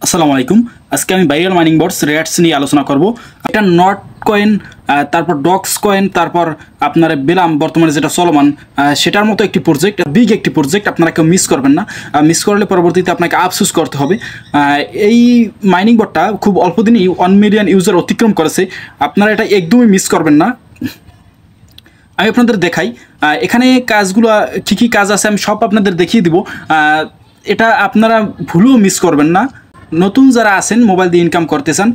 আসসালামু আলাইকুম। আজকে আমি ভাইরাল মাইনিং বটস রেটস নিয়ে আলোচনা করব। এটা নট কয়েন, তারপর ডক্স কয়েন, তারপর আপনার বেলাম বর্তমানে যেটা চলমান, সেটার মতো একটি প্রজেক্ট, বিগ একটি প্রজেক্ট। আপনারা কেউ মিস করবেন না। মিস করলে পরবর্তীতে আপনাকে আফসোস করতে হবে। এই মাইনিং বটটা খুব অল্প দিনই 1 মিলিয়ন ইউজার অতিক্রম করেছে। আপনারা এটা একদমই মিস করবেন না। আমি আপনাদের দেখাই এখানে কাজগুলো কী কী কাজ আছে, আমি সব আপনাদের দেখিয়ে দিব। এটা আপনারা ভুলেও মিস করবেন না। নতুন যারা আছেন, মোবাইল দিয়ে ইনকাম করতে চান,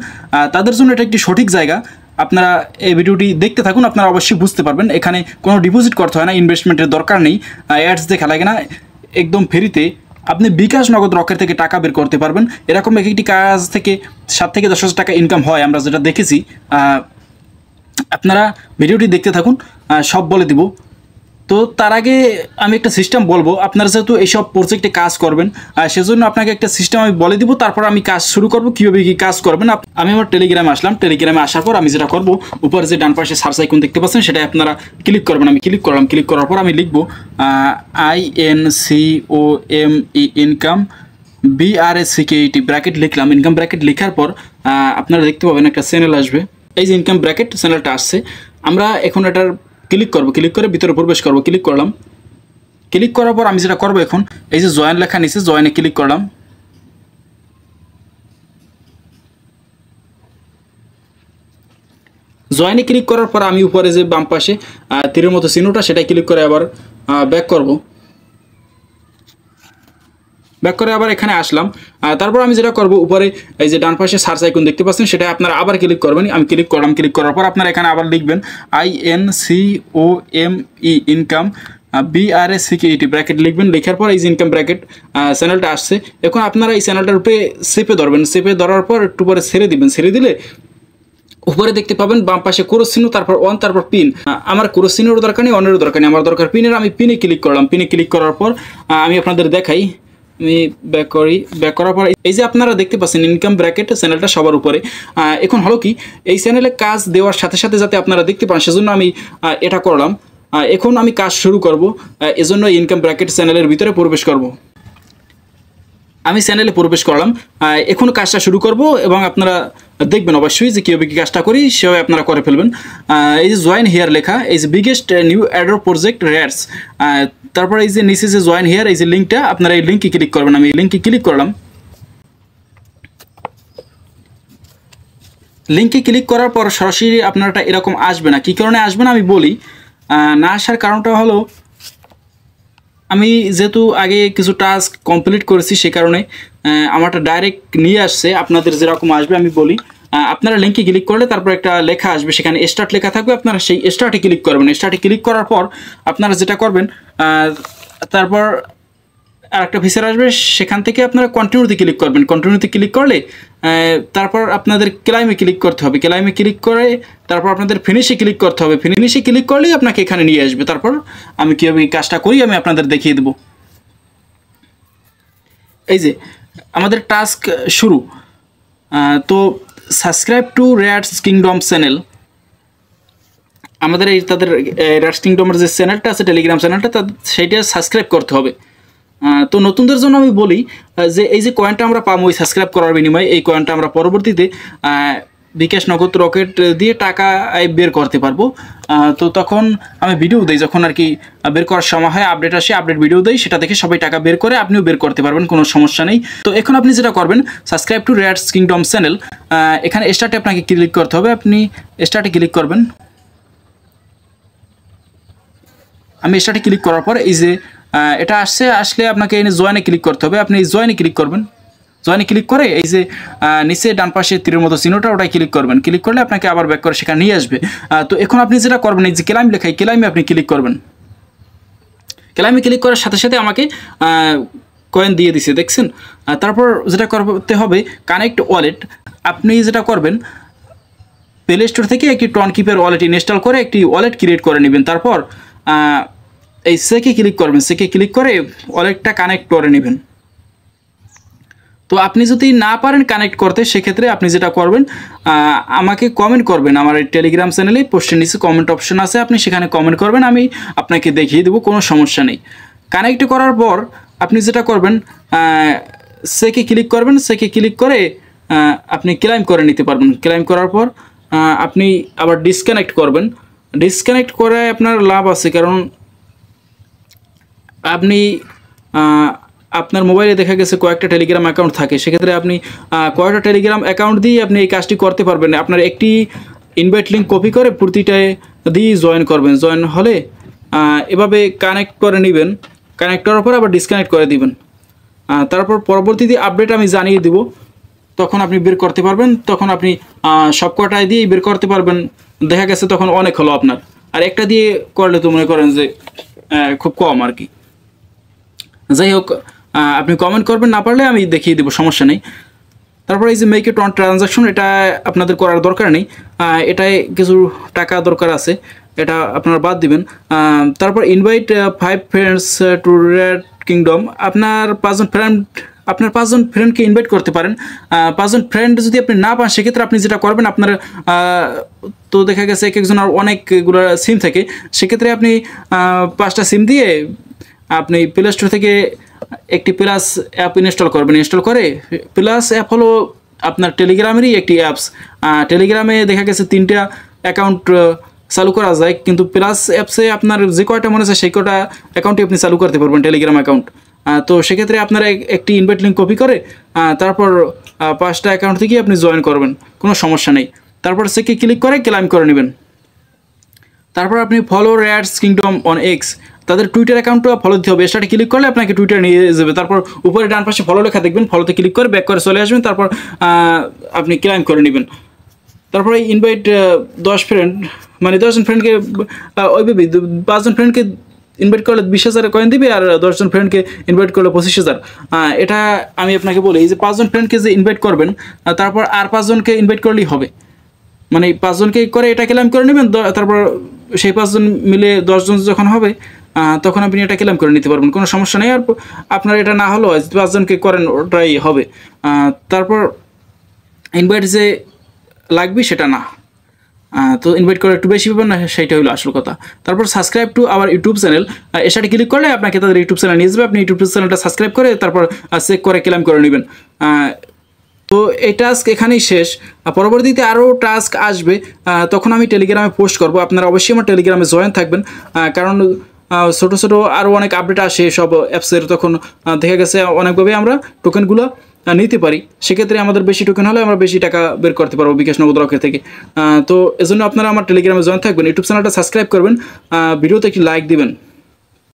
তাদের জন্য এটা একটি সঠিক জায়গা। আপনারা এই ভিডিওটি দেখতে থাকুন, আপনারা অবশ্যই বুঝতে পারবেন। এখানে কোনো ডিপোজিট করতে হয় না, ইনভেস্টমেন্টের দরকার নেই, অ্যাডস দেখা লাগে না, একদম ফ্রিতে আপনি বিকাশ নগদ রকেট থেকে টাকা বের করতে পারবেন। এরকম এক একটি কাজ থেকে 7 থেকে 10,000 টাকা ইনকাম হয়, আমরা যেটা দেখেছি। আপনারা ভিডিওটি দেখতে থাকুন, সব বলে দিব। তো তার আগে আমি একটা সিস্টেম বলবো। আপনারা যেহেতু এইসব প্রজেক্টে কাজ করবেন, সেজন্য আপনাকে একটা সিস্টেম আমি বলে দিব, তারপর আমি কাজ শুরু করব। কীভাবে কী কাজ করবেন, আমি আমার টেলিগ্রামে আসলাম। টেলিগ্রামে আসার পর আমি যেটা করব, উপরে যে ডান পাশে সার্চ আইকন দেখতে পাচ্ছেন, সেটা আপনারা ক্লিক করবেন। আমি ক্লিক করলাম। ক্লিক করার পর আমি লিখব INCOME ইনকাম BRACKET ব্র্যাকেট লিখলাম। ইনকাম ব্র্যাকেট লেখার পর আপনারা দেখতে পাবেন একটা চ্যানেল আসবে। এই যে ইনকাম ব্র্যাকেট চ্যানেলটা আসছে, আমরা এখন এটার ক্লিক করব। ক্লিক করে ভিতরে প্রবেশ করব। ক্লিক করলাম। ক্লিক করার পর আমি যেটা করব, এখন এই যে জয়েন লেখা নিচে, জয়েনে ক্লিক করলাম। জয়েনে ক্লিক করার পর আমি উপরে যে বাম পাশে তীরের মতো চিহ্নটা, সেটাই ক্লিক করে আবার ব্যাক করব। ব্যাক করে আবার এখানে আসলাম। তারপর আমি যেটা করব, উপরে এই যে ডান পাশে সার্চ আইকন দেখতে পাচ্ছেন, সেটা আপনারা আবার ক্লিক করবেন। আমি ক্লিক করলাম। ক্লিক করার পর আপনারা এখানে আবার লিখবেন INCOME ইনকাম BRACKET ব্র্যাকেট লিখবেন। লেখার পর এই যে ইনকাম ব্র্যাকেট চ্যানেলটা আসছে। এখন আপনারা এই চ্যানেলটার উপরে চেপে ধরবেন। চেপে ধরার পর একটু পরে ছেড়ে দিবেন। ছেড়ে দিলে উপরে দেখতে পাবেন বাম পাশে ক্রস চিহ্ন, তারপর অন, তারপর পিন। আমার ক্রস চিহ্নেরও দরকার নেই, অনেরও দরকার নেই, আমার দরকার পিনের। আমি পিনে ক্লিক করলাম। পিনে ক্লিক করার পর আমি আপনাদের দেখাই। আমি ব্যাক করি। ব্যাক করার পর এই যে আপনারা দেখতে পাচ্ছেন ইনকাম ব্র্যাকেট চ্যানেলটা সবার উপরে। এখন হলো কি, এই চ্যানেলে কাজ দেওয়ার সাথে সাথে যাতে আপনারা দেখতে পান, সেজন্য আমি এটা করলাম। এখন আমি কাজ শুরু করব, এজন্য ইনকাম ব্র্যাকেট চ্যানেলের ভিতরে প্রবেশ করব। আমি চ্যানেলে প্রবেশ করলাম। এখন কাজটা শুরু করব এবং আপনারা দেখবেন অবশ্যই যে কীভাবে কী কাজটা করি, সেভাবে আপনারা করে ফেলবেন। এই যে জয়েন হিয়ার লেখা, এই যে বিগেস্ট নিউ অ্যাডর প্রজেক্ট রেটস, তারপর এই যে নিচে যে জয়েন হিয়ার, এই যে লিঙ্কটা, আপনারা এই লিঙ্কে ক্লিক করবেন। আমি এই লিঙ্কে ক্লিক করলাম। লিঙ্কে ক্লিক করার পর সরাসরি আপনারটা এরকম আসবে না। কী কারণে আসবে না আমি বলি। না আসার কারণটা হলো, আমি যেহেতু আগে কিছু টাস্ক কমপ্লিট করেছি, সে কারণে আমারটা ডাইরেক্ট নিয়ে আসছে। আপনাদের যেরকম আসবে আমি বলি, আপনারা লিঙ্কে ক্লিক করলে তারপর একটা লেখা আসবে, সেখানে স্টার্ট লেখা থাকবে। আপনারা সেই স্টার্টে ক্লিক করবেন। স্টার্টে ক্লিক করার পর আপনারা যেটা করবেন, তারপর আরেকটা ফিচার আসবে, সেখান থেকে আপনারা কন্টিনিউতে ক্লিক করবেন। কন্টিনিউতে ক্লিক করলে তারপর আপনাদের ক্লাইমে ক্লিক করতে হবে। ক্লাইমে ক্লিক করে তারপর আপনাদের ফিনিশে ক্লিক করতে হবে। ফিনিশে ক্লিক করলেই আপনাকে এখানে নিয়ে আসবে। তারপর আমি কীভাবে কাজটা করি আমি আপনাদের দেখিয়ে দেব। এই যে আমাদের টাস্ক শুরু। তো subscribe to rates kingdom channel, আমাদের এই তাদের রেটস কিংডমের যে চ্যানেলটা আছে, টেলিগ্রাম চ্যানেলটা, সেইটা সাবস্ক্রাইব করতে হবে। তো নতুনদের জন্য আমি বলি যে এই যে কয়েনটা আমরা পাবো ওই সাবস্ক্রাইব করার বিনিময়ে, এই কয়েনটা আমরা পরবর্তীতে বিকাশ নগদ রকেট দিয়ে টাকা বের করতে পারবো। তো তখন আমি ভিডিও দিই, যখন আর কি বের করার সময় হয়, আপডেট আসে, আপডেট ভিডিও দেই, সেটা দেখে সবাই টাকা বের করে, আপনিও বের করতে পারবেন, কোনো সমস্যা নেই। তো এখন আপনি যেটা করবেন, subscribe to rates kingdom channel, এখানে স্টার্টে আপনাকে ক্লিক করতে হবে। আপনি স্টার্টে ক্লিক করবেন। আমি স্টার্টে ক্লিক করার পর এই যে এটা আসলে আপনাকে জয়েনে ক্লিক করতে হবে। আপনি জয়েনে ক্লিক করবেন। জয়েনে ক্লিক করে এই যে নিচে ডান পাশে তীরের মতো চিহ্নটা, ওটাই ক্লিক করবেন। ক্লিক করলে আপনাকে আবার ব্যাক করে সেখানে নিয়ে আসবে। তো এখন আপনি যেটা করবেন, এই যে ক্লাইম লেখাই, ক্লাইমে আপনি ক্লিক করবেন। ক্লাইমে ক্লিক করার সাথে সাথে আমাকে কয়েন দিয়ে দিছে, দেখছেন। তারপর যেটা করতে হবে, কানেক্ট ওয়ালেট। আপনি যেটা করবেন, প্লে স্টোর থেকে একটি টনকিপের ওয়ালেট ইনস্টল করে একটি ওয়ালেট ক্রিয়েট করে নেবেন। তারপর এই সেকে ক্লিক করবেন। সেকে ক্লিক করে ওয়ালেটটা কানেক্ট করে নেবেন। তো আপনি যদি না পারেন কানেক্ট করতে, সেক্ষেত্রে আপনি যেটা করবেন, আমাকে কমেন্ট করবেন। আমার এই টেলিগ্রাম চ্যানেলে পোস্টের নিচে কমেন্ট অপশন আছে, আপনি সেখানে কমেন্ট করবেন, আমি আপনাকে দেখিয়ে দেবো, কোনো সমস্যা নেই। কানেক্ট করার পর আপনি যেটা করবেন, সেকে ক্লিক করবেন, সেকে ক্লিক করে আপনি ক্লেম করে নিতে পারবেন। ক্লেম করার পর আপনি আবার ডিসকানেক্ট করবেন। ডিসকানেক্ট করায় আপনার লাভ আছে, কারণ আপনি আপনার মোবাইলে দেখা গেছে কয়েকটা টেলিগ্রাম অ্যাকাউন্ট থাকে, সেক্ষেত্রে আপনি কয়েকটা টেলিগ্রাম অ্যাকাউন্ট দিয়ে আপনি এই কাজটি করতে পারবেন। আপনার একটি ইনভাইট লিঙ্ক কপি করে প্রতিটায় দিয়ে জয়েন করবেন। জয়েন হলে এভাবে কানেক্ট করে নেবেন। কানেক্ট করার পর আবার ডিসকানেক্ট করে দিবেন। তারপর পরবর্তীতে আপডেট আমি জানিয়ে দিব, তখন আপনি বের করতে পারবেন। তখন আপনি সব কটায় দিয়েই বের করতে পারবেন। দেখা গেছে তখন অনেক হলো আপনার, আর একটা দিয়ে করলে তো মনে করেন যে খুব কম আর কি। যাই হোক, আপনি কমেন্ট করবেন, না পারলে আমি দেখিয়ে দেবো, সমস্যা নেই। তারপরে এই যে মেক ইট অন ট্রানজাকশন, এটা আপনাদের করার দরকার নেই। এটায় কিছু টাকা দরকার আছে, এটা আপনারা বাদ দিবেন। তারপর invite 5 friends to red kingdom, আপনার 5জন ফ্রেন্ডকে ইনভাইট করতে পারেন। 5জন ফ্রেন্ড যদি আপনি না পান, সেক্ষেত্রে আপনি যেটা করবেন, আপনার তো দেখা গেছে এক একজনের অনেকগুলো সিম থাকে, সেক্ষেত্রে আপনি 5টা সিম দিয়ে আপনি প্লে স্টোর থেকে একটি প্লাস অ্যাপ ইনস্টল করবেন। ইনস্টল করে, প্লাস অ্যাপ হলো আপনার টেলিগ্রামেরই একটি অ্যাপস। টেলিগ্রামে দেখা গেছে 3টা অ্যাকাউন্ট চালু করা যায়, কিন্তু প্লাস অ্যাপসে আপনার যে কয়টা মনে আছে সেই কয়টা অ্যাকাউন্টই আপনি চালু করতে পারবেন, টেলিগ্রাম অ্যাকাউন্ট। তো সেক্ষেত্রে আপনারা একটি ইনভাইট লিঙ্ক কপি করে তারপর 5টা অ্যাকাউন্ট থেকে আপনি জয়েন করবেন, কোনো সমস্যা নেই। তারপর সেকে ক্লিক করে ক্লেম করে নেবেন। তারপর আপনি follow raids kingdom on x, তাদের টুইটার অ্যাকাউন্টটা ফলো দিতে হবে। সেটা ক্লিক করলে আপনাকে টুইটার নিয়ে যাবে। তারপর উপরে ডান পাশে ফলো লেখা দেখবেন, ফলোতে ক্লিক করে ব্যাক করে চলে আসবেন। তারপর আপনি ক্লেম করে নেবেন। তারপরে ইনভাইট 10 ফ্রেন্ড, মানে 10জন ফ্রেন্ডকে ওইভাবে 5জন ফ্রেন্ডকে ইনভাইট করলে 20,000 কয়েন দিবে, আর 10জন ফ্রেন্ডকে ইনভাইট করলে 25,000। এটা আমি আপনাকে বলি, এই যে 5জন ফ্রেন্ডকে যে ইনভাইট করবেন, তারপর আর 5জনকে ইনভাইট করলেই হবে। মানে 5জনকে করে এটা ক্লেম করে নেবেন। তারপর সেই 5জন মিলে 10জন যখন হবে, তখন আপনি এটা ক্লেম করে নিতে পারবেন, কোনো সমস্যা নেই। আর আপনার এটা না হলেও 5জনকে করেন, ওটাই হবে। তারপর ইনভাইট যে লাগবে সেটা না, তো ইনভাইট করে একটু বেশি পাবেন না, সেইটা হলো আসল কথা। তারপর subscribe to our YouTube channel, এসাটা ক্লিক করলে আপনাকে তাদের ইউটিউব চ্যানেল নিয়ে যাবে। আপনি ইউটিউব চ্যানেলটা সাবস্ক্রাইব করে তারপর চেক করে ক্লেম করে নেবেন। তো এই টাস্ক এখানেই শেষ। পরবর্তীতে আরও টাস্ক আসবে, তখন আমি টেলিগ্রামে পোস্ট করব। আপনারা অবশ্যই আমার টেলিগ্রামে জয়েন থাকবেন, কারণ ছোটো ছোটো আরও অনেক আপডেট আসে সব অ্যাপসের। তখন দেখা গেছে অনেকভাবে আমরা টোকেনগুলো নিতে পারি। সেক্ষেত্রে আমাদের বেশি টোকেন হলে আমরা বেশি টাকা বের করতে পারবো বিকাশ নগদ রকেট থেকে। তো এজন্য আপনারা আমার টেলিগ্রামে জয়েন থাকবেন, ইউটিউব চ্যানেলটা সাবস্ক্রাইব করবেন, ভিডিওতে একটি লাইক দিবেন।